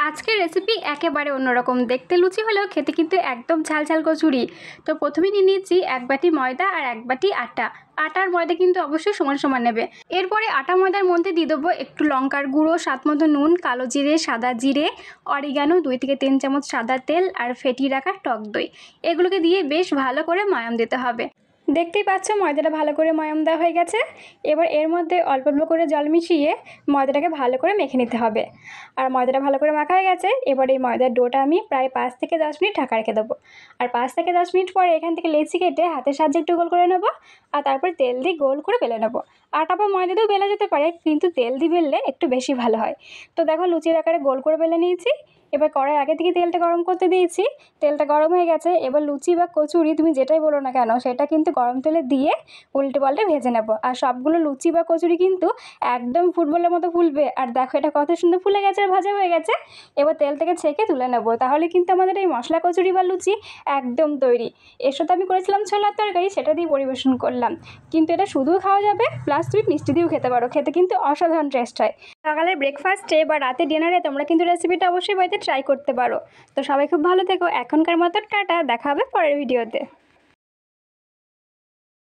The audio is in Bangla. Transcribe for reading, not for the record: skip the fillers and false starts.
আজকের রেসিপি একেবারে অন্যরকম। দেখতে লুচি হলেও খেতে কিন্তু একদম ঝাল ঝাল কচুরি। তো প্রথমেই নিয়ে নিয়েছি এক বাটি ময়দা আর এক বাটি আটা। আটার ময়দা কিন্তু অবশ্যই সমান সমান নেবে। এরপরে আটা ময়দার মধ্যে দিয়ে দেবো একটু লঙ্কার গুঁড়ো, স্বাদ মতো নুন, কালো জিরে, সাদা জিরে, অরিগানো, 2 থেকে 3 চামচ সাদা তেল আর ফেটিয়ে রাখা টক দই। এগুলোকে দিয়ে বেশ ভালো করে ময়াম দিতে হবে। দেখতেই পাচ্ছ ময়দাটা ভালো করে ময়াম দেওয়া হয়ে গেছে। এবার এর মধ্যে অল্প অল্প করে জল মিশিয়ে ময়দাটাকে ভালো করে মেখে নিতে হবে। আর ময়দাটা ভালো করে মাখা হয়ে গেছে। এবার এই ময়দার ডোটা আমি প্রায় 5 থেকে 10 মিনিট ঢাকা রেখে দেবো। আর 5 থেকে 10 মিনিট পরে এখান থেকে লেচি কেটে হাতের সাহায্যে একটু গোল করে নেবো। আর তারপর তেল দিয়ে গোল করে বেলে নেবো। আটা বা ময়দা দিয়েও বেলা যেতে পারে, কিন্তু তেল দিয়ে বেললে একটু বেশি ভালো হয়। তো দেখো লুচির আকারে গোল করে বেলে নিয়েছি। এবার কড়াই আগে থেকে তেলটা গরম করতে দিয়েছি। তেলটা গরম হয়ে গেছে। এবার লুচি বা কচুরি তুমি যেটাই বলো না কেন সেটা কিন্তু গরম তেলে দিয়ে উল্টে পাল্টে ভেজে নেবো। আর সবগুলো লুচি বা কচুরি কিন্তু একদম ফুটবলের মতো ফুলবে। আর দেখো এটা কত সুন্দর ফুলে গেছে আর ভাজা হয়ে গেছে। এবার তেল থেকে ছেঁকে তুলে নেবো। তাহলে কিন্তু আমাদের এই মশলা কচুরি বা লুচি একদম তৈরি। এর সাথে আমি করেছিলাম ছোলার তরকারি, সেটা দিয়ে পরিবেশন করলাম। কিন্তু এটা শুধুও খাওয়া যাবে, প্লাস তুমি মিষ্টি দিয়েও খেতে পারো। খেতে কিন্তু অসাধারণ টেস্ট হয়। সকালের ব্রেকফাস্টে বা রাতে ডিনারে তোমরা কিন্তু রেসিপিটা অবশ্যই বাড়িতে ট্রাই করতে পারো। তো সবাই খুব ভালো থেকো। এখনকার মতো টাটা, দেখা হবে পরের ভিডিওতে।